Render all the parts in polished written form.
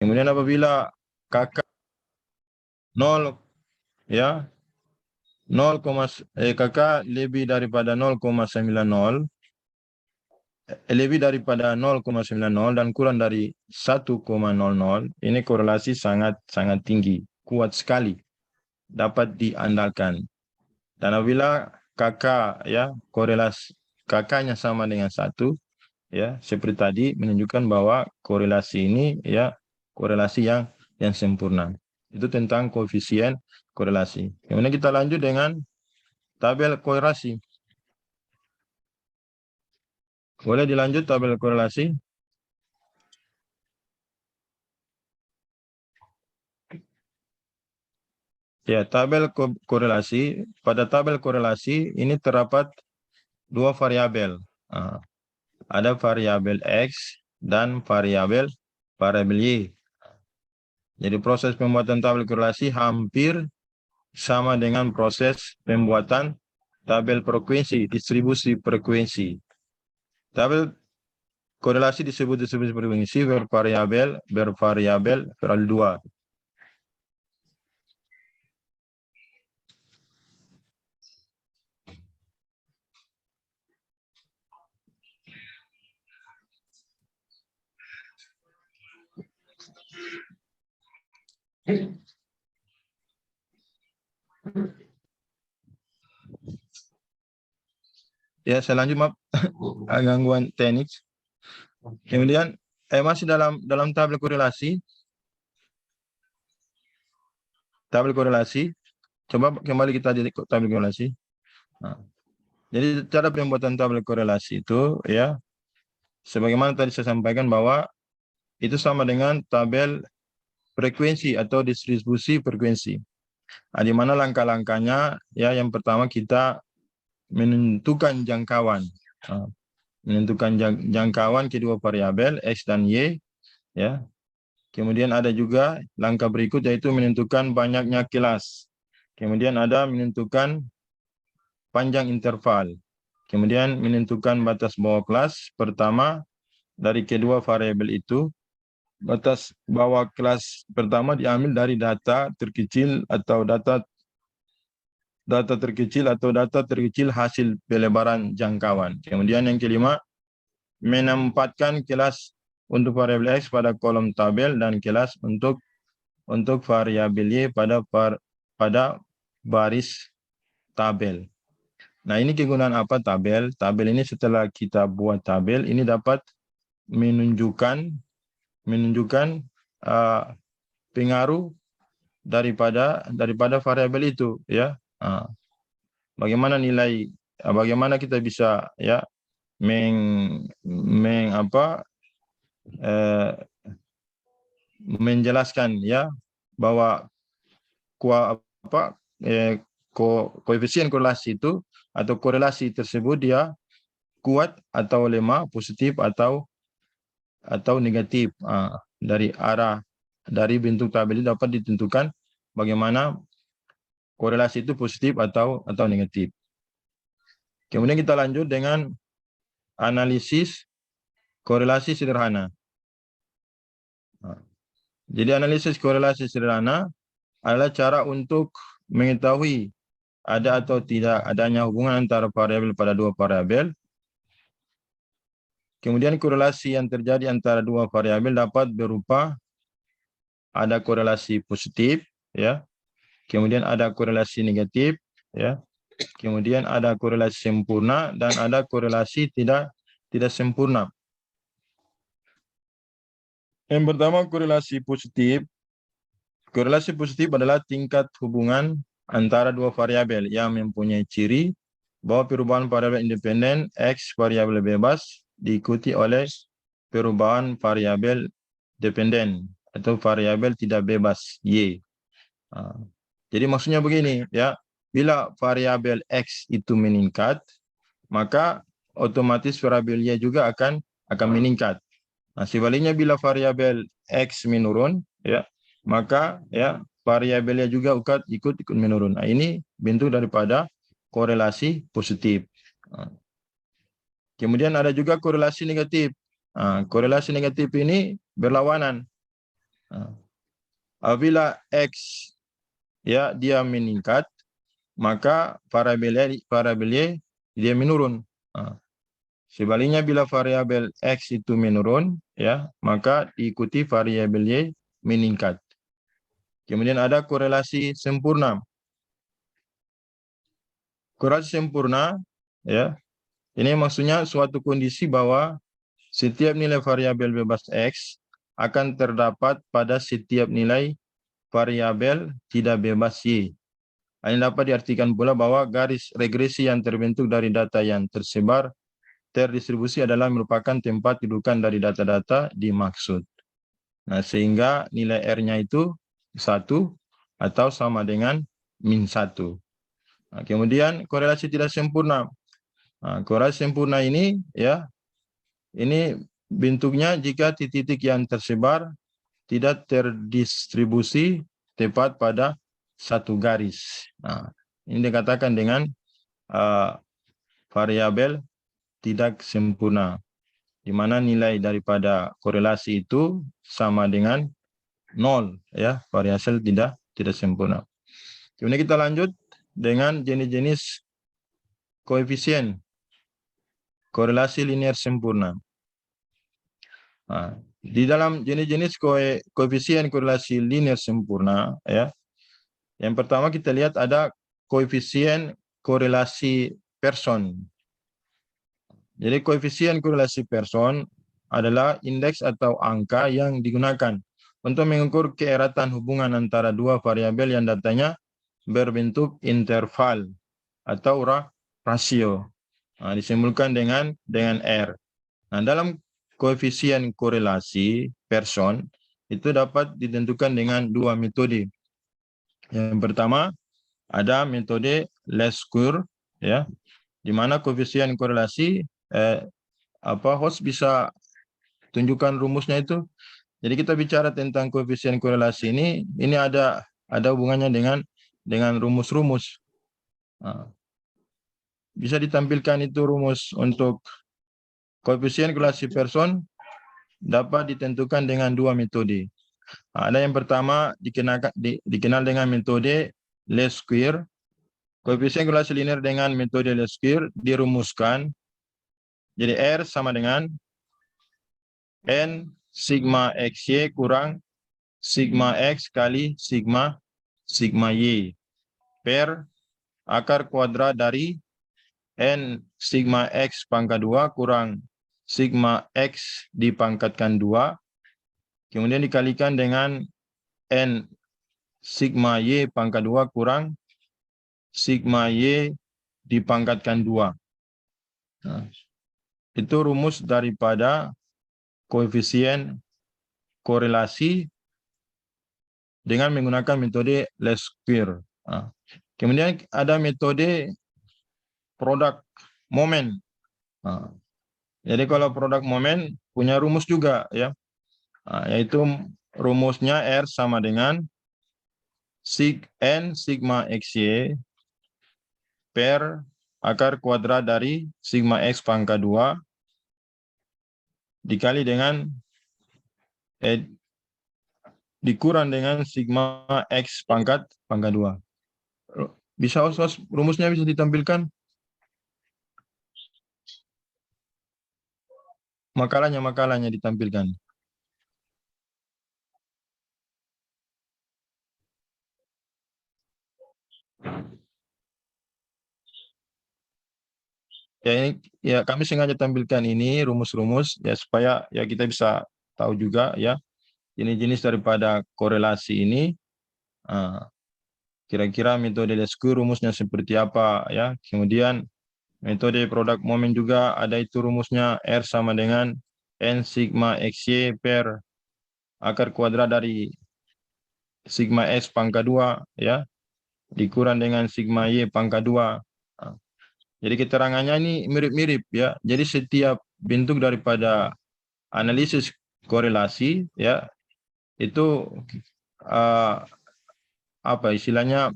Kemudian apabila KK 0 ya 0, KK lebih daripada 0,90 lebih daripada 0,90 dan kurang dari 1,00, ini korelasi sangat tinggi, kuat sekali, dapat diandalkan. Dan apabila KK ya korelasi KK-nya sama dengan 1 ya, seperti tadi menunjukkan bahwa korelasi ini ya korelasi yang sempurna. Itu tentang koefisien korelasi. Kemudian kita lanjut dengan tabel korelasi. Boleh dilanjut tabel korelasi? Ya, tabel korelasi. Pada tabel korelasi ini terdapat dua variabel. Ada variabel X dan variabel Y. Jadi proses pembuatan tabel korelasi hampir sama dengan proses pembuatan tabel frekuensi, distribusi frekuensi. Tabel korelasi disebut distribusi frekuensi bervariabel 2. Ya, saya lanjut, maaf. Gangguan teknik. Kemudian masih dalam tabel korelasi. Coba kembali kita di tabel korelasi. Jadi cara pembuatan tabel korelasi itu ya sebagaimana tadi saya sampaikan bahwa itu sama dengan tabel frekuensi atau distribusi frekuensi. Di mana langkah-langkahnya ya, yang pertama kita menentukan jangkauan. Menentukan jangkauan kedua variabel X dan Y ya. Kemudian ada juga langkah berikut yaitu menentukan banyaknya kelas. Kemudian ada menentukan panjang interval. Kemudian menentukan batas bawah kelas pertama dari kedua variabel itu. Batas bawah kelas pertama diambil dari data terkecil atau data terkecil hasil pelebaran jangkauan. Kemudian yang kelima, menempatkan kelas untuk variabel X pada kolom tabel dan kelas untuk variabel Y pada baris tabel. Nah, ini kegunaan apa tabel? Tabel ini setelah kita buat tabel, ini dapat menunjukkan pengaruh daripada variabel itu ya. Bagaimana bagaimana kita bisa ya menjelaskan ya bahwa koefisien korelasi itu atau korelasi tersebut dia kuat atau lemah, positif atau negatif. Dari bentuk tabel ini dapat ditentukan bagaimana korelasi itu positif atau negatif. Kemudian kita lanjut dengan analisis korelasi sederhana. Jadi analisis korelasi sederhana adalah cara untuk mengetahui ada atau tidak adanya hubungan antara variabel pada dua variabel. Kemudian korelasi yang terjadi antara dua variabel dapat berupa ada korelasi positif ya. Kemudian ada korelasi negatif ya. Kemudian ada korelasi sempurna dan ada korelasi tidak sempurna. Yang pertama korelasi positif. Korelasi positif adalah tingkat hubungan antara dua variabel yang mempunyai ciri bahwa perubahan variabel independen X variabel bebas diikuti oleh perubahan variabel dependen atau variabel tidak bebas Y. Jadi maksudnya begini ya, bila variabel X itu meningkat, maka otomatis variabel Y juga akan meningkat. Nah, sebaliknya bila variabel X menurun ya, maka ya variabelnya juga ikut menurun. Nah, ini bentuk daripada korelasi positif. Kemudian ada juga korelasi negatif. Korelasi negatif ini berlawanan. Nah, apabila X ya dia meningkat, maka variabel Y dia menurun. Nah, sebaliknya bila variabel X itu menurun, ya, maka diikuti variabel Y meningkat. Kemudian ada korelasi sempurna. Korelasi sempurna, ya, ini maksudnya suatu kondisi bahwa setiap nilai variabel bebas X akan terdapat pada setiap nilai variabel tidak bebas Y. Ini dapat diartikan pula bahwa garis regresi yang terbentuk dari data yang tersebar terdistribusi adalah merupakan tempat dudukan dari data-data dimaksud. Nah, sehingga nilai R-nya itu 1 atau sama dengan -1. Nah, kemudian korelasi tidak sempurna. Nah, korelasi sempurna ini ya, ini bentuknya jika titik-titik yang tersebar tidak terdistribusi tepat pada satu garis. Nah, ini dikatakan dengan variabel tidak sempurna, di mana nilai daripada korelasi itu sama dengan 0, ya, variabel tidak sempurna. Kemudian kita lanjut dengan jenis-jenis koefisien korelasi linear sempurna. Nah, di dalam jenis-jenis koefisien korelasi linear sempurna, ya, yang pertama kita lihat ada koefisien korelasi person. Jadi koefisien korelasi person adalah indeks atau angka yang digunakan untuk mengukur keeratan hubungan antara dua variabel yang datanya berbentuk interval atau rasio. Nah, disimbolkan dengan R. Nah, dalam koefisien korelasi person itu dapat ditentukan dengan dua metode. Yang pertama ada metode least square, ya, di mana koefisien korelasi host bisa tunjukkan rumusnya itu. Jadi kita bicara tentang koefisien korelasi ini ada hubungannya dengan rumus-rumus. Nah, bisa ditampilkan itu rumus untuk koefisien korelasi person dapat ditentukan dengan dua metode. Ada yang pertama dikenal dengan metode least square. Koefisien korelasi linear dengan metode least square dirumuskan. Jadi R sama dengan N sigma XY kurang sigma X kali sigma Y per akar kuadrat dari N sigma X pangkat 2 kurang sigma X dipangkatkan 2, kemudian dikalikan dengan N sigma Y pangkat 2 kurang sigma Y dipangkatkan 2. Nah, itu rumus daripada koefisien korelasi dengan menggunakan metode least square. Nah, kemudian ada metode produk momen. Nah, jadi kalau produk momen punya rumus juga, ya, yaitu rumusnya R sama dengan N sigma XY per akar kuadrat dari sigma X pangkat 2 dikali dengan dikurang dengan sigma X pangkat 2. Bisa rumusnya bisa ditampilkan? Makalahnya ditampilkan. Ya, ini ya kami sengaja tampilkan ini rumus-rumus ya supaya ya kita bisa tahu juga ya jenis-jenis daripada korelasi ini. Kira-kira metode least square rumusnya seperti apa ya. Kemudian metode produk momen juga ada itu rumusnya R sama dengan N sigma XY per akar kuadrat dari sigma X pangkat 2 ya dikurang dengan sigma Y pangkat 2. Jadi keterangannya ini mirip-mirip ya. Jadi setiap bentuk daripada analisis korelasi ya itu apa istilahnya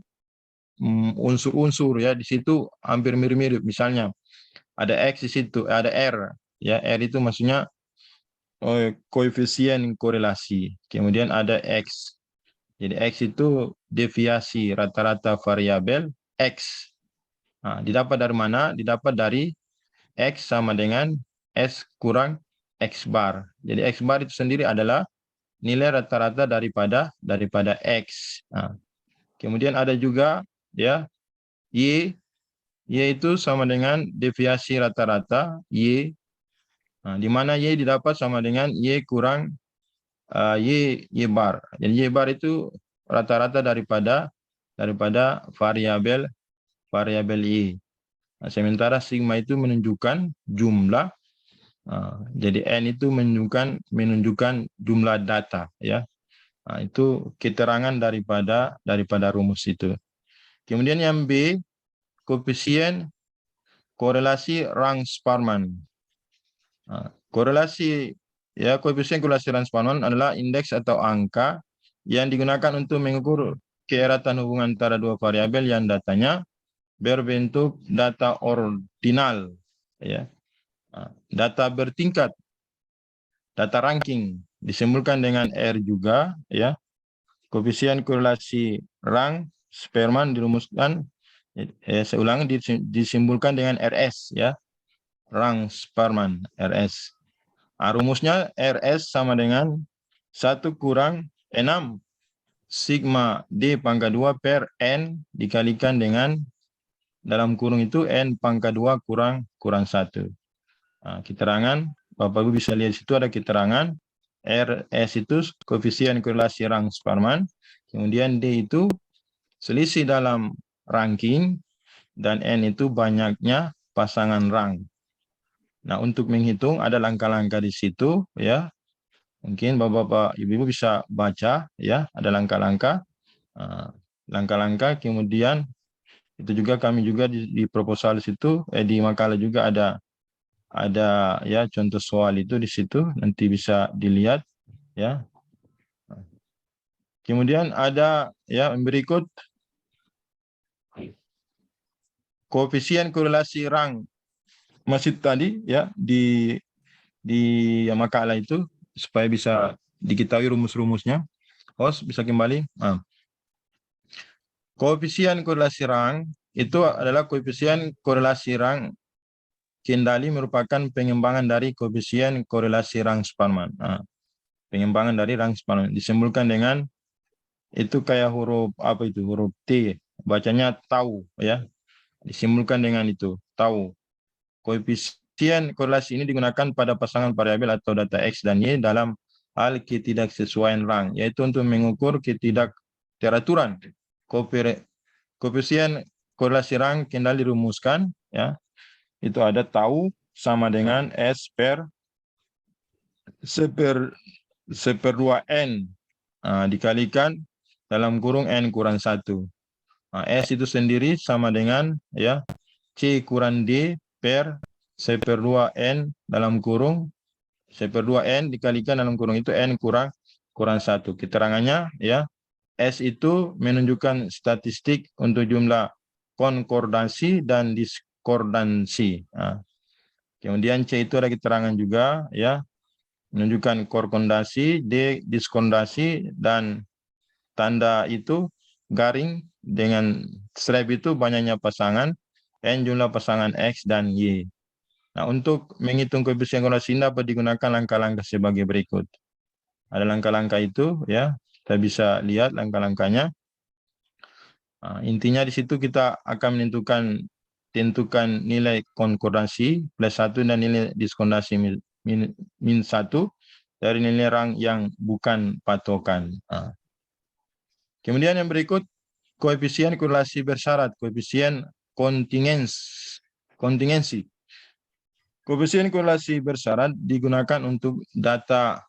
unsur-unsur ya di situ hampir mirip-mirip. Misalnya ada X di situ, ada R ya. R itu maksudnya koefisien korelasi. Kemudian ada X. Jadi X itu deviasi rata-rata variabel X. Nah, didapat dari mana? Didapat dari X sama dengan S kurang X bar. Jadi X bar itu sendiri adalah nilai rata-rata daripada X. Nah, kemudian ada juga ya Y. Y itu sama dengan deviasi rata-rata Y. Nah, di mana Y didapat sama dengan Y kurang Y bar. Jadi Y bar itu rata-rata daripada variabel Y. Nah, sementara sigma itu menunjukkan jumlah. Jadi N itu menunjukkan jumlah data, ya. Nah, itu keterangan daripada rumus itu. Kemudian yang B, koefisien korelasi Rang-Sparman. Koefisien korelasi Rang-Sparman adalah indeks atau angka yang digunakan untuk mengukur keeratan hubungan antara dua variabel yang datanya berbentuk data ordinal, ya. Data bertingkat, data ranking disimpulkan dengan R juga, ya. Koefisien korelasi Rang-Sparman dirumuskan, saya ulangi, disimpulkan dengan RS, ya. Rang-Sparman, RS. Rumusnya RS sama dengan 1 kurang 6 sigma D pangkat 2 per N dikalikan dengan dalam kurung itu N pangkat 2 kurang 1. Keterangan, Bapak Ibu bisa lihat di situ ada keterangan RS itu koefisien korelasi Rang-Sparman, kemudian D itu selisih dalam ranking, dan N itu banyaknya pasangan rang. Nah, untuk menghitung ada langkah-langkah di situ, ya. Mungkin Bapak-bapak, Ibu-ibu bisa baca, ya, ada langkah-langkah. Langkah-langkah, kemudian itu juga kami juga di proposal situ, di makalah juga ada ya contoh soal itu di situ, nanti bisa dilihat, ya. Kemudian ada ya berikut koefisien korelasi rang masih tadi, ya, di makalah itu supaya bisa diketahui rumus-rumusnya. Host bisa kembali. Koefisien korelasi rang itu adalah koefisien korelasi rang kendali merupakan pengembangan dari koefisien korelasi Rang-Sparman. Pengembangan dari Rang-Sparman disimpulkan dengan itu kayak huruf apa itu, huruf T, bacanya tau, ya. Disimpulkan dengan itu tau. Koefisien korelasi ini digunakan pada pasangan variabel atau data X dan Y dalam hal ketidaksesuaian rang, yaitu untuk mengukur ketidakteraturan. Koefisien korelasi rang kendali dirumuskan, ya. Itu ada tau sama dengan S per 2N dikalikan dalam kurung N kurang 1. S itu sendiri sama dengan, ya, C kurang D per 1/2N dalam kurung 1/2N dikalikan dalam kurung itu N kurang 1. Keterangannya, ya, S itu menunjukkan statistik untuk jumlah konkordansi dan diskordansi. Kemudian C itu ada keterangan juga, ya, menunjukkan korkondasi, D diskondasi, dan tanda itu garing dengan stripe itu banyaknya pasangan, N jumlah pasangan X dan Y. Nah, untuk menghitung koefisien korelasi dapat digunakan langkah-langkah sebagai berikut. Ada langkah-langkah itu, ya, kita bisa lihat langkah-langkahnya. Intinya di situ kita akan tentukan nilai konkordansi +1 dan nilai diskondasi -1 dari nilai rang yang bukan patokan. Kemudian yang berikut, koefisien korelasi bersyarat, koefisien kontingensi. Koefisien korelasi bersyarat digunakan untuk data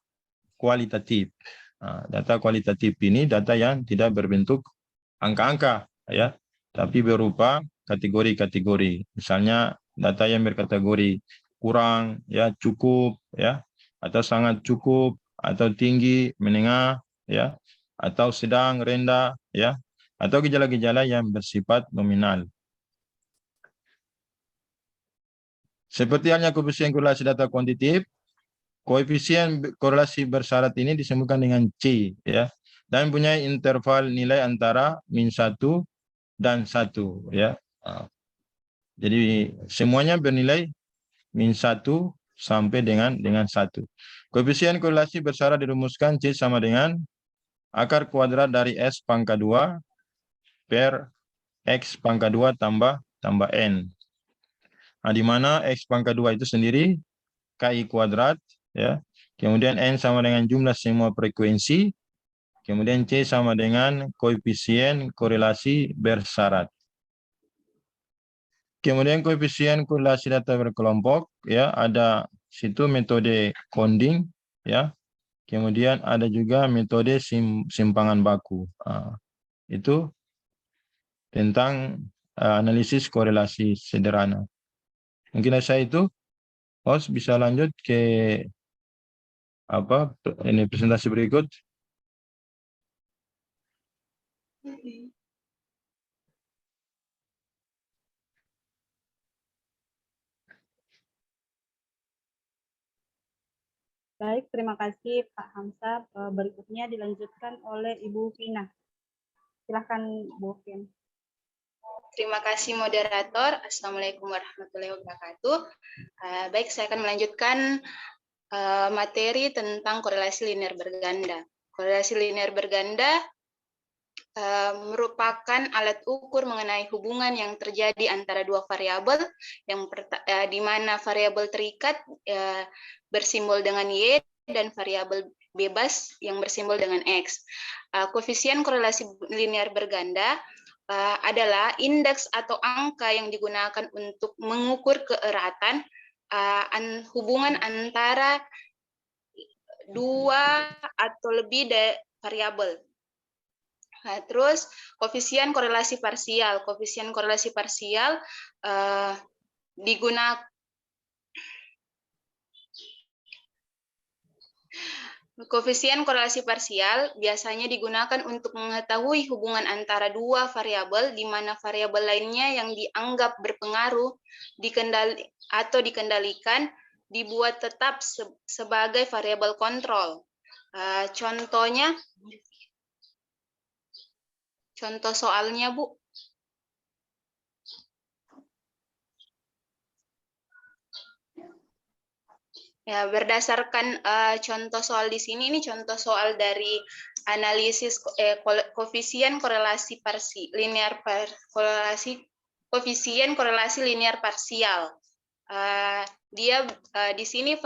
kualitatif. Data kualitatif ini data yang tidak berbentuk angka-angka, ya, tapi berupa kategori-kategori. Misalnya data yang berkategori kurang, ya, cukup, ya, atau sangat cukup, atau tinggi, menengah, ya, atau sedang, rendah, ya, atau gejala-gejala yang bersifat nominal. Seperti halnya koefisien korelasi data kuantitatif, koefisien korelasi bersyarat ini disebutkan dengan C, ya, dan punya interval nilai antara -1 dan 1, ya. Jadi semuanya bernilai -1 sampai dengan 1. Koefisien korelasi bersyarat dirumuskan C sama dengan akar kuadrat dari S pangkat 2 per X pangkat 2 tambah N. Nah, di mana X pangkat 2 itu sendiri KI kuadrat, ya. Kemudian N sama dengan jumlah semua frekuensi. Kemudian C sama dengan koefisien korelasi bersyarat. Kemudian koefisien korelasi data berkelompok, ya, ada situ metode Konding, ya. Kemudian ada juga metode simpangan baku. Itu tentang analisis korelasi sederhana. Mungkin saya itu, host bisa lanjut ke ini presentasi berikut. Baik, terima kasih Pak Hamzah. Berikutnya dilanjutkan oleh Ibu Vina. Silahkan Bu Vina. Terima kasih moderator. Assalamualaikum warahmatullahi wabarakatuh. Baik, saya akan melanjutkan materi tentang korelasi linear berganda. Korelasi linear berganda merupakan alat ukur mengenai hubungan yang terjadi antara dua variabel, di mana variabel terikat bersimbol dengan Y dan variabel bebas yang bersimbol dengan X. Koefisien korelasi linear berganda adalah indeks atau angka yang digunakan untuk mengukur keeratan hubungan antara dua atau lebih variabel. Nah, terus koefisien korelasi parsial. Koefisien korelasi parsial digunakan Koefisien korelasi parsial biasanya digunakan untuk mengetahui hubungan antara dua variabel di mana variabel lainnya yang dianggap berpengaruh dikendalikan dibuat tetap sebagai variabel kontrol. Contoh soalnya, Bu. Ya, berdasarkan contoh soal di sini, ini contoh soal dari analisis koefisien korelasi koefisien korelasi linear parsial. Dia di sini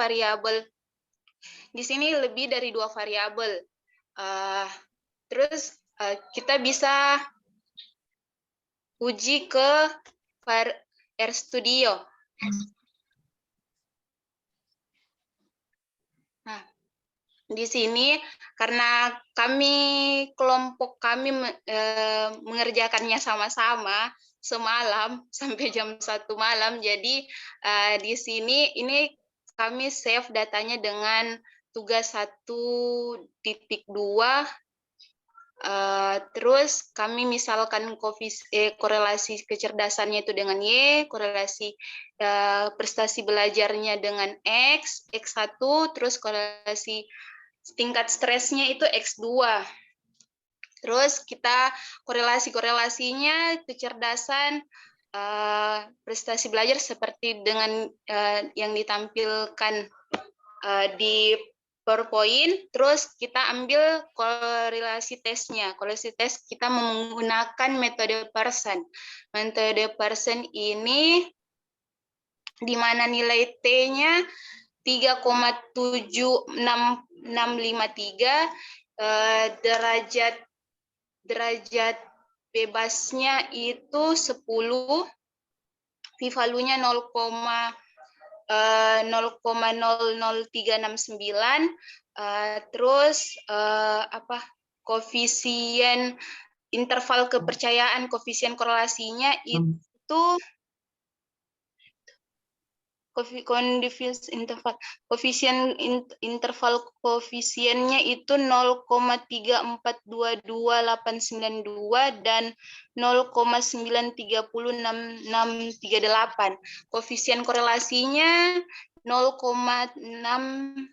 lebih dari dua variabel. Terus kita bisa uji ke RStudio. Nah, di sini karena kelompok kami mengerjakannya sama-sama semalam sampai jam 1 malam, jadi di sini ini kami save datanya dengan tugas 1.2. Terus kami misalkan korelasi kecerdasannya itu dengan Y, korelasi prestasi belajarnya dengan X, X1, terus korelasi tingkat stresnya itu X2. Terus kita korelasinya kecerdasan prestasi belajar seperti dengan yang ditampilkan di PowerPoint, terus kita ambil korelasi tesnya. Korelasi tes kita menggunakan metode Pearson. Metode Pearson ini di mana nilai T-nya 3,76653, derajat bebasnya itu 10, p-value-nya 0,00369, terus koefisien interval kepercayaan, koefisien korelasinya itu koefisien interval koefisiennya itu 0,3422892 dan 0,9306638. Koefisien korelasinya 0,6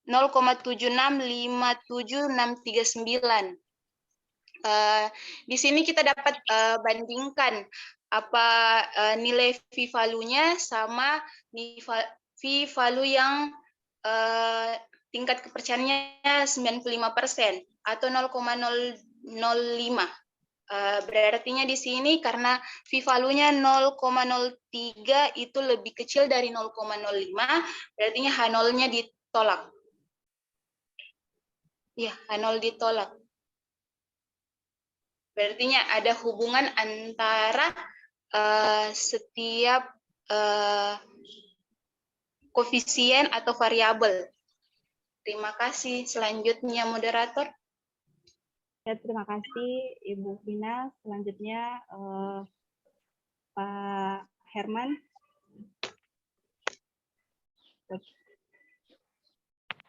0,7657639. Di sini kita dapat bandingkan apa nilai v-value-nya sama v-value yang tingkat kepercayaannya 95% atau 0,005. Berartinya di sini karena v-value-nya 0,03 itu lebih kecil dari 0,05, berartinya H0-nya ditolak. Ya, H0 ditolak. Berartinya ada hubungan antara setiap koefisien atau variabel. Terima kasih. Selanjutnya, moderator. Ya, terima kasih Ibu Vina. Selanjutnya Pak Herman.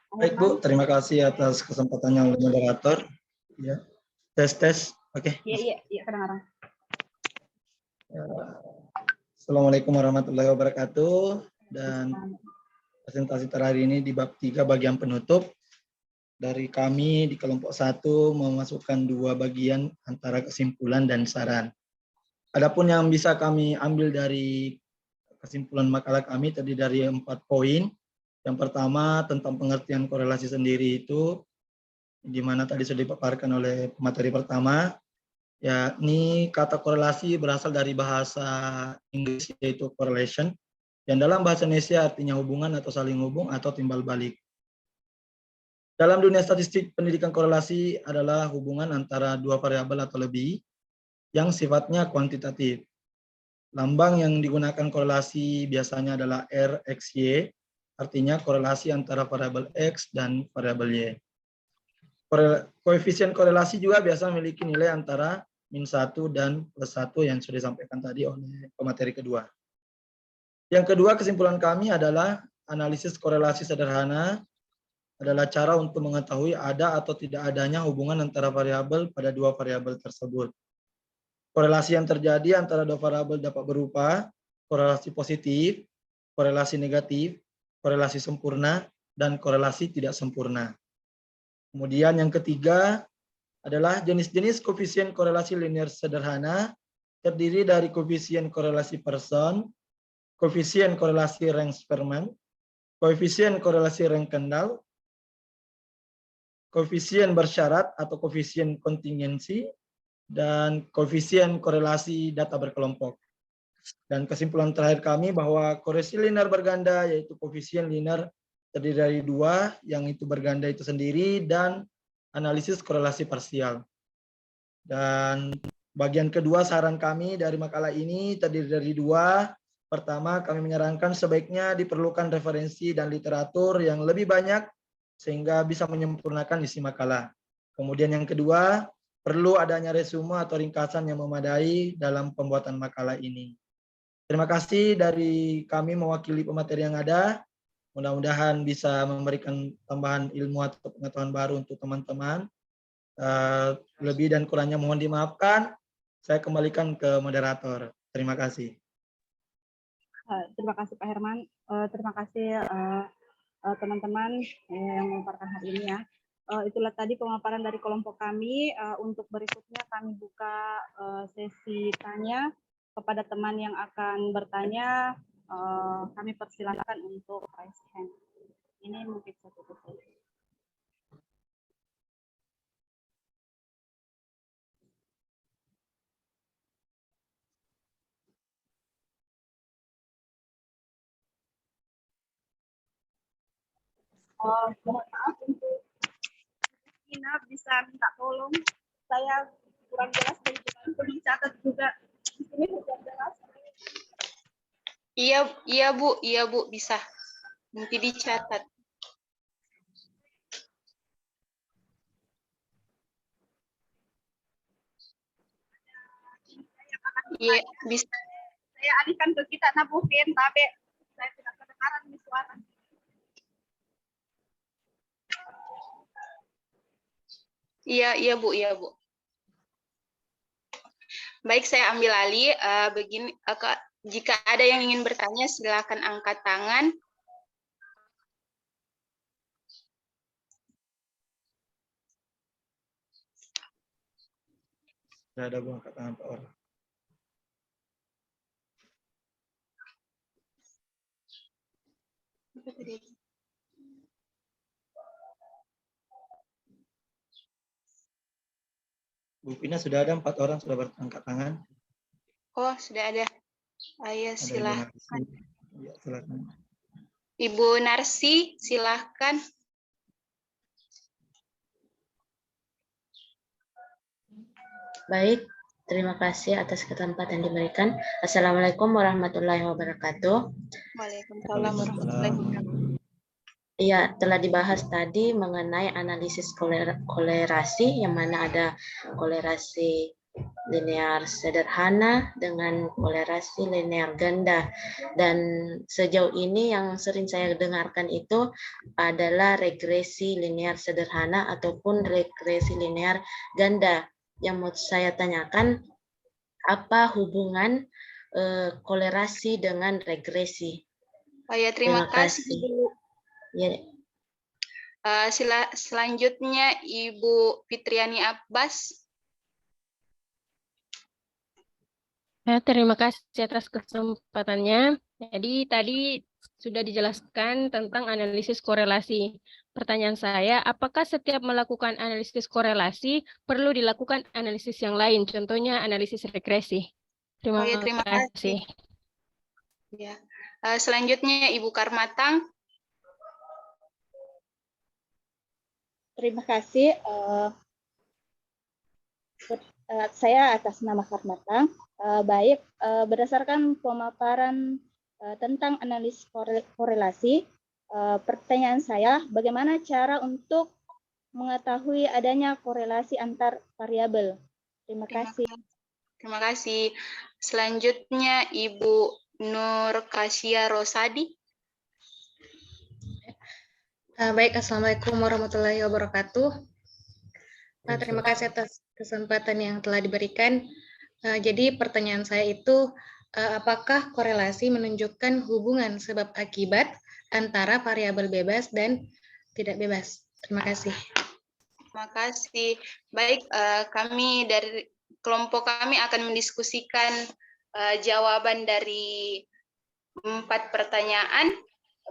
Baik Bu, terima kasih atas kesempatannya oleh moderator. Ya, tes. Oke. Iya, kadang-kadang. Assalamualaikum warahmatullahi wabarakatuh. Dan presentasi terakhir ini di bab 3 bagian penutup. Dari kami di kelompok 1 memasukkan 2 bagian antara kesimpulan dan saran. Adapun yang bisa kami ambil dari kesimpulan makalah kami tadi dari 4 poin. Yang pertama tentang pengertian korelasi sendiri itu, di mana tadi sudah dipaparkan oleh materi pertama, yakni kata korelasi berasal dari bahasa Inggris yaitu correlation, yang dalam bahasa Indonesia artinya hubungan atau saling hubung atau timbal balik. Dalam dunia statistik, pendidikan korelasi adalah hubungan antara 2 variabel atau lebih yang sifatnya kuantitatif. Lambang yang digunakan korelasi biasanya adalah RXY, artinya korelasi antara variabel X dan variabel Y. Koefisien korelasi juga biasa memiliki nilai antara -1 dan +1 yang sudah disampaikan tadi oleh pemateri kedua. Yang kedua, kesimpulan kami adalah analisis korelasi sederhana adalah cara untuk mengetahui ada atau tidak adanya hubungan antara variabel pada 2 variabel tersebut. Korelasi yang terjadi antara 2 variabel dapat berupa korelasi positif, korelasi negatif, korelasi sempurna, dan korelasi tidak sempurna. Kemudian yang ketiga adalah jenis-jenis koefisien korelasi linear sederhana terdiri dari koefisien korelasi Pearson, koefisien korelasi Range-Sperman, koefisien korelasi Range-Kendall, koefisien bersyarat atau koefisien kontingensi, dan koefisien korelasi data berkelompok. Dan kesimpulan terakhir kami bahwa korelasi linear berganda yaitu koefisien linear terdiri dari 2 yang itu berganda itu sendiri dan analisis korelasi parsial. Dan bagian kedua saran kami dari makalah ini terdiri dari 2. Pertama, kami menyarankan sebaiknya diperlukan referensi dan literatur yang lebih banyak sehingga bisa menyempurnakan isi makalah. Kemudian yang kedua, perlu adanya resume atau ringkasan yang memadai dalam pembuatan makalah ini. Terima kasih dari kami mewakili pemateri yang ada. Mudah-mudahan bisa memberikan tambahan ilmu atau pengetahuan baru untuk teman-teman. Lebih dan kurangnya mohon dimaafkan. Saya kembalikan ke moderator. Terima kasih. Terima kasih Pak Herman. Terima kasih teman-teman yang memaparkan hari ini ya. Itulah tadi pemaparan dari kelompok kami. Untuk berikutnya kami buka sesi tanya kepada teman yang akan bertanya. Kami persilakan untuk raise hand. Ini mungkin satu saja. Mohon maaf untuk Ina bisa minta tolong. Saya kurang jelas dari perlu dicatat juga. Ini kurang jelas. Iya Bu, bisa. Nanti dicatat. Iya, bisa. Saya alihkan ke kita nabuhin, tapi saya tidak kedengaran di suara. Iya Bu. Baik, saya ambil alih. Begini, jika ada yang ingin bertanya, silakan angkat tangan. Sudah ada buang angkat tangan 4 orang. Bu Pina sudah ada 4 orang sudah berangkat tangan. Oh, sudah ada. Ayo, Ada Ibu silahkan. Narsi. Ya, silakan. Ibu Narsi, silahkan. Baik, terima kasih atas kesempatan diberikan. Assalamualaikum warahmatullahi wabarakatuh. Waalaikumsalam warahmatullahi wabarakatuh. Ya, telah dibahas tadi mengenai analisis kolerasi, yang mana ada kolerasi linear sederhana dengan kolerasi linear ganda. Dan sejauh ini yang sering saya dengarkan itu adalah regresi linear sederhana ataupun regresi linear ganda. Yang mau saya tanyakan, apa hubungan kolerasi dengan regresi? Oh ya, terima Terima kasih. kasih. Bu. Ya, Selanjutnya Ibu Fitriani Abbas. Ya, terima kasih atas kesempatannya. Jadi tadi sudah dijelaskan tentang analisis korelasi. Pertanyaan saya, apakah setiap melakukan analisis korelasi perlu dilakukan analisis yang lain, contohnya analisis regresi? Oh ya, terima kasih. Ya. Selanjutnya Ibu Karmatang. Terima kasih. Saya atas nama Karmatang. Baik, berdasarkan pemaparan tentang analisis korelasi, pertanyaan saya, bagaimana cara untuk mengetahui adanya korelasi antar variabel? Terima kasih. Terima kasih. Selanjutnya Ibu Nur Kasia Rosadi. Baik, Assalamualaikum warahmatullahi wabarakatuh. Terima kasih atas kesempatan yang telah diberikan. Jadi pertanyaan saya itu, apakah korelasi menunjukkan hubungan sebab akibat antara variabel bebas dan tidak bebas? Terima kasih. Terima kasih. Baik, kami dari kelompok kami akan mendiskusikan jawaban dari 4 pertanyaan.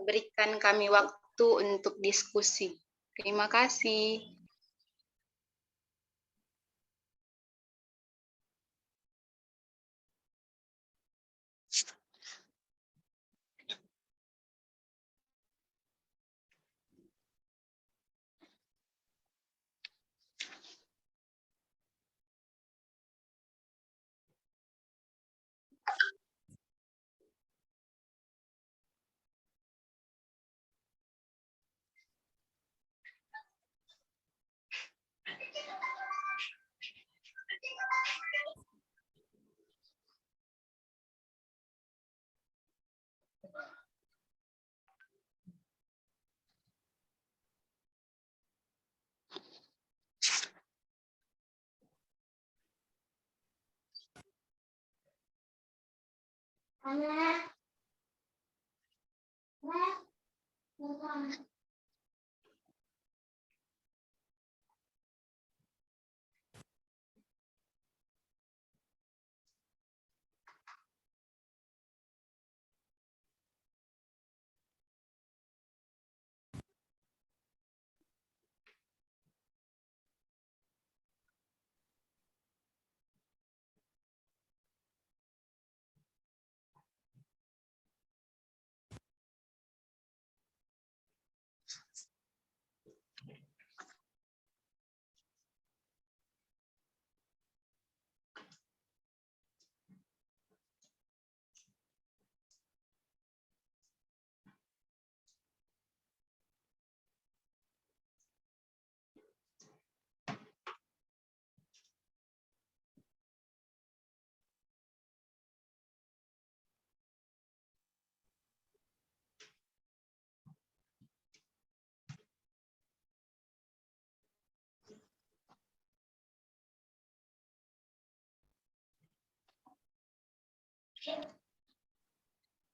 Berikan kami waktu untuk diskusi. Terima kasih.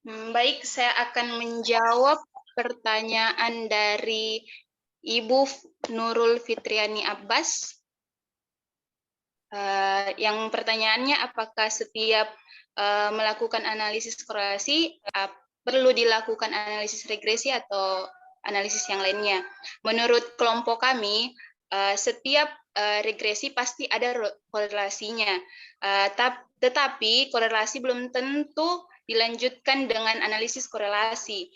Baik, saya akan menjawab pertanyaan dari Ibu Nurul Fitriani Abbas. yang pertanyaannya apakah setiap melakukan analisis korelasi perlu dilakukan analisis regresi atau analisis yang lainnya. Menurut kelompok kami, setiap regresi pasti ada korelasinya, tetapi korelasi belum tentu dilanjutkan dengan analisis korelasi,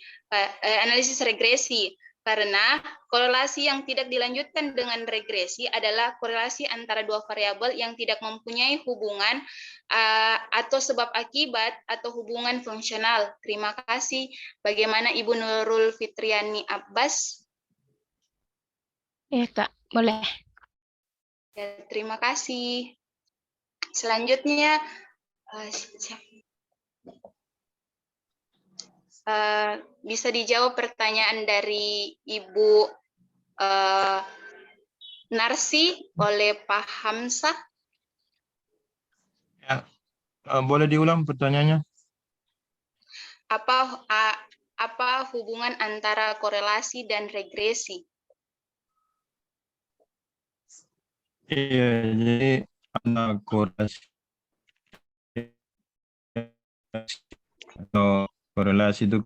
analisis regresi. Karena korelasi yang tidak dilanjutkan dengan regresi adalah korelasi antara dua variabel yang tidak mempunyai hubungan atau sebab akibat atau hubungan fungsional. Terima kasih. Bagaimana Ibu Nurul Fitriani Abbas? Ya, Kak, boleh. Ya, terima kasih. Selanjutnya, bisa dijawab pertanyaan dari Ibu Narsi oleh Pak Hamzah. Ya, boleh diulang pertanyaannya? Apa hubungan antara korelasi dan regresi? Iya, jadi ada korelasi atau korelasi itu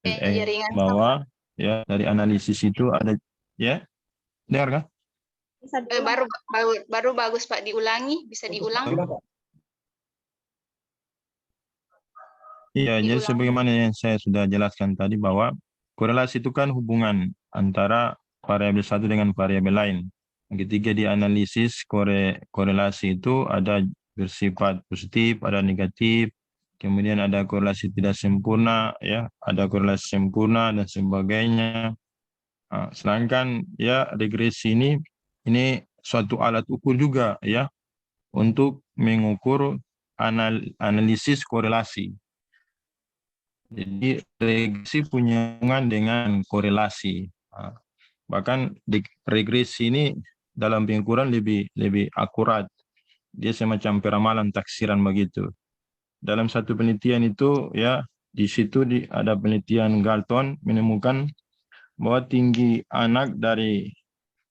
Jaringan bahwa ya dari analisis itu ada ya, dengar kan? Bisa diulang, baru bagus Pak, diulangi, bisa diulang? Iya, jadi Diulang. sebagaimana yang saya sudah jelaskan tadi bahwa korelasi itu kan hubungan antara variabel satu dengan variabel lain. Ketika dianalisis korelasi itu ada bersifat positif, ada negatif, kemudian ada korelasi tidak sempurna, ya, ada korelasi sempurna dan sebagainya. Sedangkan ya regresi ini suatu alat ukur juga ya untuk mengukur analisis korelasi. Jadi regresi punya hubungan dengan korelasi. Bahkan regresi ini dalam pengukuran lebih akurat. Dia semacam peramalan taksiran begitu. Dalam satu penelitian itu ya di situ ada penelitian Galton menemukan bahwa tinggi anak dari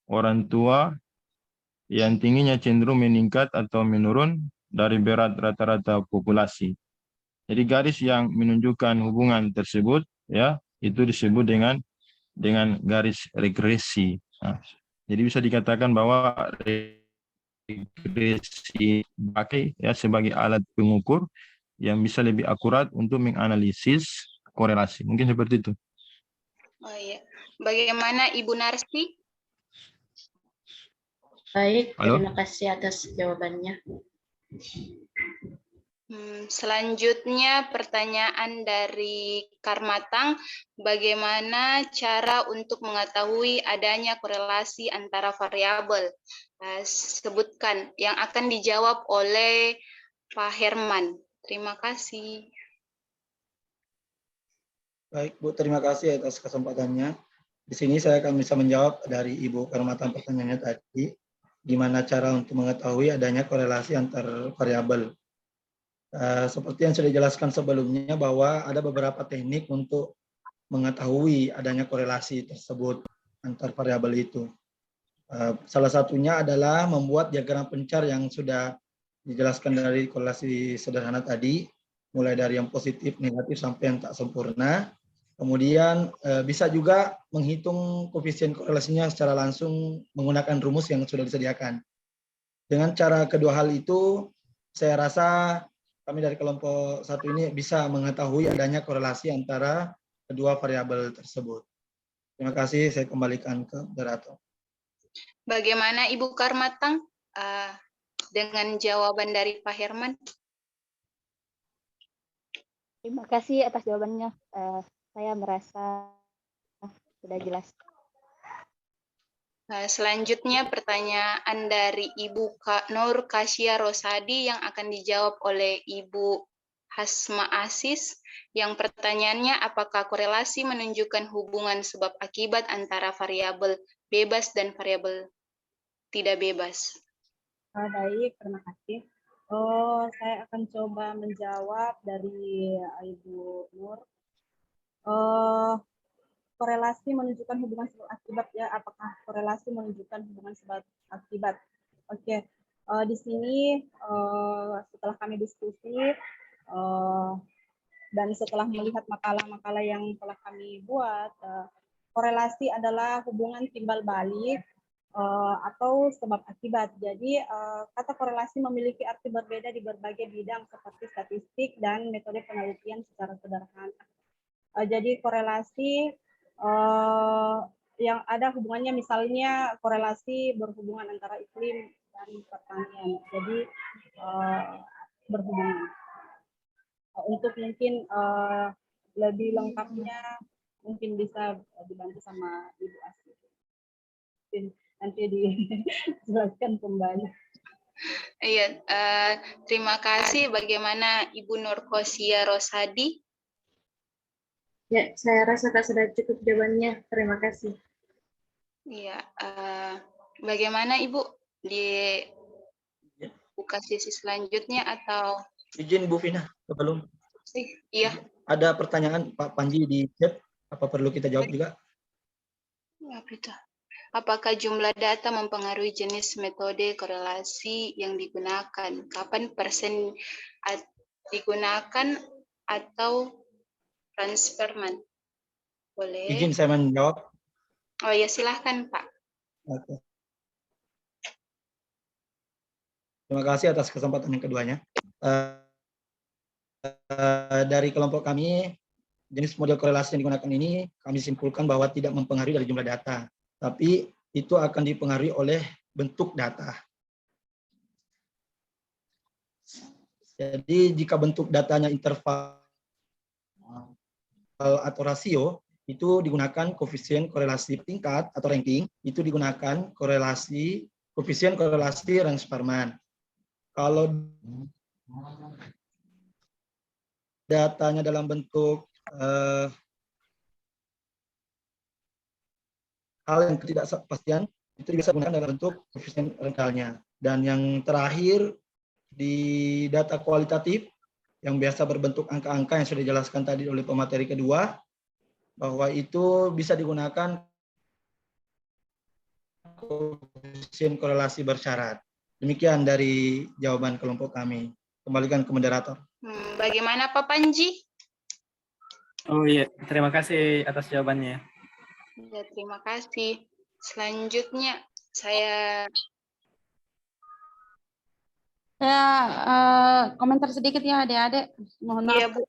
orang tua yang tingginya cenderung meningkat atau menurun dari berat rata-rata populasi. Jadi garis yang menunjukkan hubungan tersebut ya itu disebut dengan garis regresi. Nah, jadi bisa dikatakan bahwa regresi dipakai ya sebagai alat pengukur yang bisa lebih akurat untuk menganalisis korelasi. Mungkin seperti itu. Oh iya. Bagaimana Ibu Narsi? Baik, Halo? terima kasih atas jawabannya. Selanjutnya pertanyaan dari Karmatang, bagaimana cara untuk mengetahui adanya korelasi antara variabel? Sebutkan yang akan dijawab oleh Pak Herman. Terima kasih. Baik, Bu, terima kasih atas kesempatannya. Di sini saya akan bisa menjawab dari Ibu Karmatan pertanyaannya tadi, gimana cara untuk mengetahui adanya korelasi antar variabel. Seperti yang sudah dijelaskan sebelumnya bahwa ada beberapa teknik untuk mengetahui adanya korelasi tersebut antar variabel itu. Salah satunya adalah membuat diagram pencar yang sudah dijelaskan dari korelasi sederhana tadi, mulai dari yang positif, negatif, sampai yang tak sempurna. Kemudian bisa juga menghitung koefisien korelasinya secara langsung menggunakan rumus yang sudah disediakan. Dengan cara kedua hal itu, saya rasa kami dari kelompok satu ini bisa mengetahui adanya korelasi antara kedua variabel tersebut. Terima kasih, saya kembalikan ke moderator. Bagaimana Ibu Karmatang dengan jawaban dari Pak Herman? Terima kasih atas jawabannya. Saya merasa sudah jelas. Selanjutnya pertanyaan dari Ibu Nur Kasya Rosadi yang akan dijawab oleh Ibu Hasma Asis. Yang pertanyaannya, apakah korelasi menunjukkan hubungan sebab akibat antara variabel bebas dan variabel tidak bebas? Baik, terima kasih. Saya akan coba menjawab dari Ibu Nur. korelasi menunjukkan hubungan sebab akibat ya, apakah korelasi menunjukkan hubungan sebab akibat. Oke, di sini setelah kami diskusi dan setelah melihat makalah-makalah yang telah kami buat, korelasi adalah hubungan timbal balik atau sebab akibat. Jadi kata korelasi memiliki arti berbeda di berbagai bidang seperti statistik dan metode penelitian secara sederhana. Jadi korelasi yang ada hubungannya, misalnya korelasi berhubungan antara iklim dan pertanian. Jadi berhubungan. Untuk mungkin lebih lengkapnya mungkin bisa dibantu sama Ibu Asri. Nanti dijelaskan kembali. Iya, terima kasih. Bagaimana Ibu Nurkosia Rosadi? Ya, saya rasa sudah cukup jawabannya. Terima kasih. Iya, bagaimana Ibu di buka sesi selanjutnya atau? Izin Bu Vina, sebelum Iya. ada pertanyaan Pak Panji di chat, apa perlu kita jawab juga? Apa itu? Apakah jumlah data mempengaruhi jenis metode korelasi yang digunakan? Kapan persen digunakan atau transferman? Boleh? Izin saya menjawab. Oh ya, silahkan Pak. Oke. Terima kasih atas kesempatan yang keduanya. Dari kelompok kami, jenis model korelasi yang digunakan ini kami simpulkan bahwa tidak mempengaruhi dari jumlah data, tapi itu akan dipengaruhi oleh bentuk data. Jadi jika bentuk datanya interval atau rasio, itu digunakan koefisien korelasi tingkat atau ranking, itu digunakan koefisien korelasi Ransperman. Kalau datanya dalam bentuk hal yang ketidakpastian, itu bisa digunakan dalam bentuk koefisien rentalnya. Dan yang terakhir, di data kualitatif yang biasa berbentuk angka-angka yang sudah dijelaskan tadi oleh pemateri kedua, bahwa itu bisa digunakan koefisien korelasi bersyarat. Demikian dari jawaban kelompok kami. Kembalikan ke moderator. Bagaimana Pak Panji? Oh iya, terima kasih atas jawabannya. Ya, terima kasih. Selanjutnya saya komentar sedikit ya adik-adik. Mohon maaf. Iya, Bu.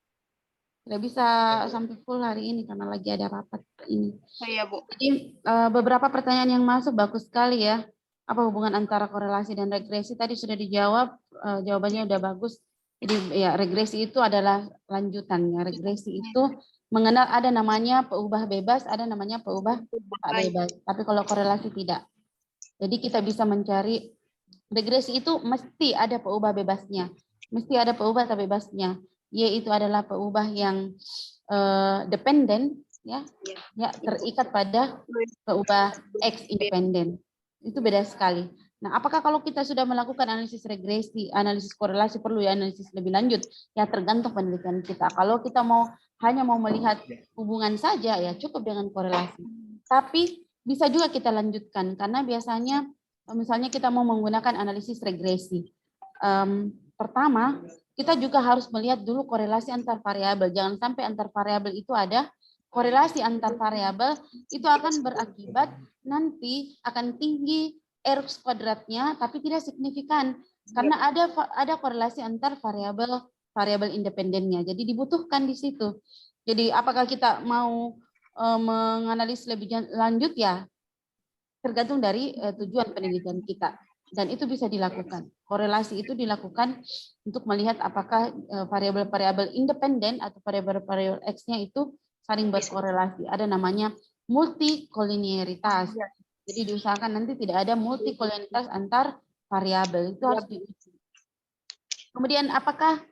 Tidak bisa sampai full hari ini karena lagi ada rapat ini. Iya, Bu. Jadi beberapa pertanyaan yang masuk bagus sekali ya. Apa hubungan antara korelasi dan regresi? Tadi sudah dijawab, jawabannya udah bagus. Jadi ya regresi itu adalah lanjutan ya. Regresi itu mengenal ada namanya peubah bebas, ada namanya peubah tak bebas. Tapi kalau korelasi tidak. Jadi kita bisa mencari regresi itu mesti ada peubah bebasnya. Mesti ada peubah tak bebasnya. Y itu adalah peubah yang dependen ya terikat pada peubah X independen. Itu beda sekali. Nah, apakah kalau kita sudah melakukan analisis regresi, analisis korelasi perlu ya analisis lebih lanjut? Ya tergantung penelitian kita. Kalau kita hanya mau melihat hubungan saja ya cukup dengan korelasi. Tapi bisa juga kita lanjutkan karena biasanya misalnya kita mau menggunakan analisis regresi. Pertama, kita juga harus melihat dulu korelasi antar variabel. Jangan sampai antar variabel itu ada korelasi antar variabel itu akan berakibat nanti akan tinggi R kuadratnya tapi tidak signifikan karena ada korelasi antar variabel independennya. Jadi dibutuhkan di situ. Jadi apakah kita mau menganalisis lebih lanjut ya tergantung dari tujuan penelitian kita. Dan itu bisa dilakukan. Korelasi itu dilakukan untuk melihat apakah variabel-variabel independen atau variabel-variabel X-nya itu saling berkorelasi. Ada namanya multikolinearitas. Jadi diusahakan nanti tidak ada multikolinearitas antar variabel. Itu harus diuji. Kemudian apakah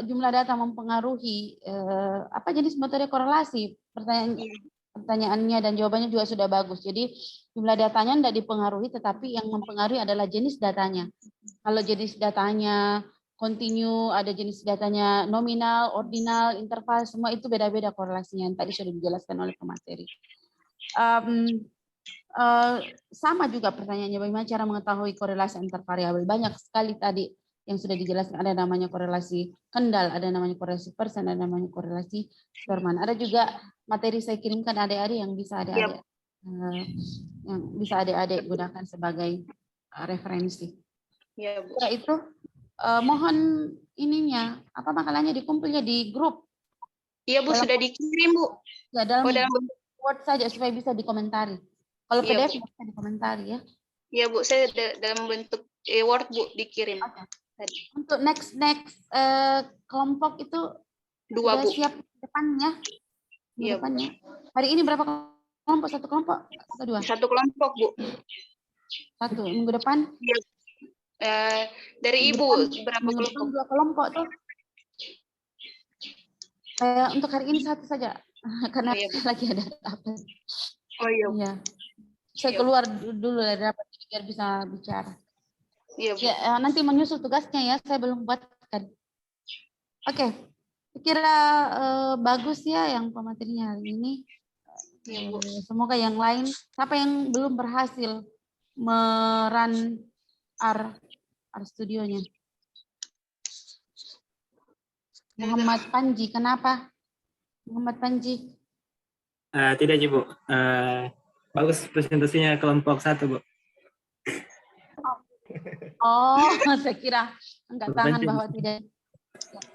jumlah data mempengaruhi apa jenis metode korelasi? Pertanyaannya dan jawabannya juga sudah bagus. Jadi jumlah datanya tidak dipengaruhi, tetapi yang mempengaruhi adalah jenis datanya. Kalau jenis datanya continue, ada jenis datanya nominal, ordinal, interval, semua itu beda-beda korelasinya yang tadi sudah dijelaskan oleh pemateri. Sama juga pertanyaannya, bagaimana cara mengetahui korelasi antar variabel? Banyak sekali tadi yang sudah dijelaskan, ada namanya korelasi kendal, ada namanya korelasi persen, ada namanya korelasi Spearman. Ada juga materi saya kirimkan adik-adik yang bisa adik-adik gunakan sebagai referensi. Ya, Bu. Setelah itu mohon ininya makalahnya dikumpulnya di grup. Iya, Bu, sudah dikirim, Bu. Ya, dalam dalam Word saja supaya bisa dikomentari. Kalau Iya, PDF bisa dikomentari ya. Iya, Bu, saya dalam bentuk Word, Bu, dikirim. Tadi. Untuk next kelompok itu 2, sudah Bu. siap depannya. Iya, Bu. Depannya. Hari ini berapa kelompok? Satu kelompok atau 2? Satu kelompok, Bu. Satu. Minggu depan? Iya. Dari Ibu berapa minggu kelompok? depan 2 kelompok tuh. Untuk hari ini 1 saja. Karena lagi ada apa? Oh iya. Iya. Saya keluar dulu dari rapat biar bisa bicara. Iya, Bu. Ya, nanti menyusul tugasnya ya, saya belum buatkan. Oke. Kira bagus ya yang pematerinya hari ini. Iya, Bu. Semoga yang lain, siapa yang belum berhasil merun R studionya? Muhammad Panji, kenapa? Muhammad Panji. Tidak, Bu. Bagus presentasinya kelompok 1, Bu. Oh, saya kira enggak tahan bahwa tidak.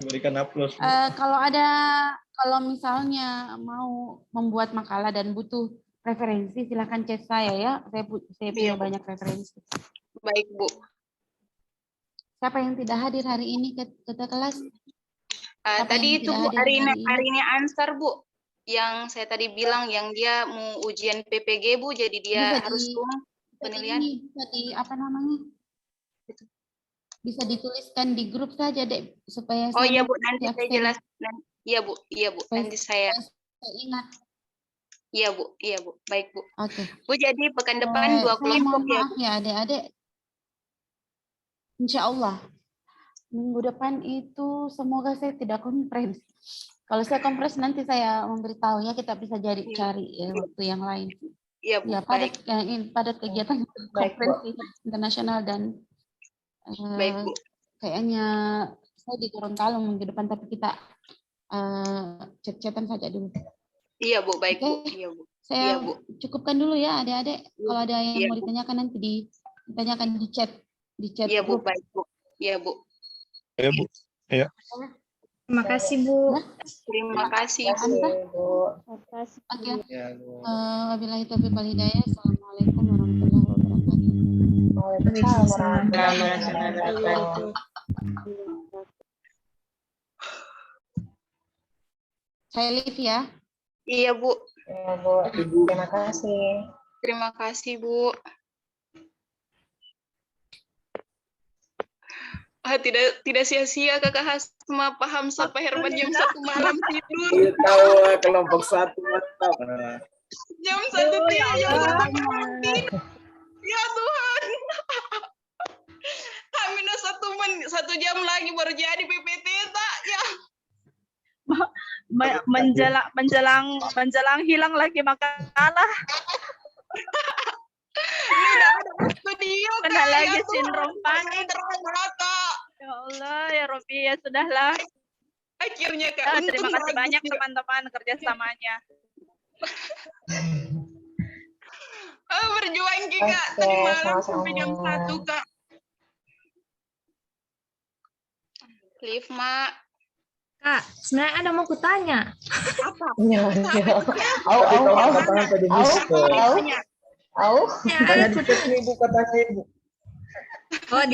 Berikan aplaus. Kalau misalnya mau membuat makalah dan butuh referensi, silakan chat saya ya. Saya punya banyak referensi. Baik, Bu. Siapa yang tidak hadir hari ini ketua kelas? Tadi itu Bu, Arina Ansar, Bu. Yang saya tadi bilang yang dia mau ujian PPG, Bu, jadi dia harus penilaian. Bisa bisa dituliskan di grup saja, Dek, supaya Oh iya, Bu, nanti saya jelaskan. Iya, Bu. Iya, Bu. Nanti saya ingat. Iya, Bu. Iya, Bu. Baik, Bu. Oke. Bu, jadi pekan depan 2 kelompok ya. Maaf ya, Adik-adik. Insya Allah minggu depan itu semoga saya tidak konferensi. Kalau saya konferensi nanti saya memberitahu ya, kita bisa cari ya, waktu yang lain. Iya, Bu. Ya, padat kegiatan konferensi internasional dan baik, Bu. Kayaknya saya di Gorontalo minggu depan, tapi kita chat-chatan saja dulu. Iya, Bu. Baik, Bu. Iya, Bu. Saya iya, Bu. cukupkan dulu ya, adik-adik. Kalau ada yang mau ditanyakan nanti ditanyakan di chat. Iya, Bu. Baik, Bu. Iya, Bu. Iya, Bu. Iya. Terima kasih, Bu. Terima kasih, Bu. Terima kasih. Oke. Wabillahi taufiq wal hidayah. Assalamualaikum warahmatullahi wabarakatuh. Waalaikumsalam warahmatullahi wabarakatuh. Saya live ya. Iya, Bu. Ya, Bu. Terima kasih. Terima kasih, Bu. Tidak sia-sia Kakak Hasma paham Pak Herman jam 1 malam tidur. Tahu kelompok 1 mantap. Jam 1 tidur. Ya Tuhan. Minus 1 jam lagi baru jadi PPT tak ya. Menjelang hilang lagi makalah. Tidak ada studio. Kena lagi sindrom panik. Kak. Ya Allah, ya Robi, ya sudahlah. Akhirnya Kak. Terima kasih banyak teman-teman kerjasamanya. Berjuang Kak. Tadi malam sampai jam 1 Kak. Liv, Mak. Kak, sebenarnya ada mau kutanya. Apa? Tanya di chat nih, Bu, katanya Ibu. Oh, di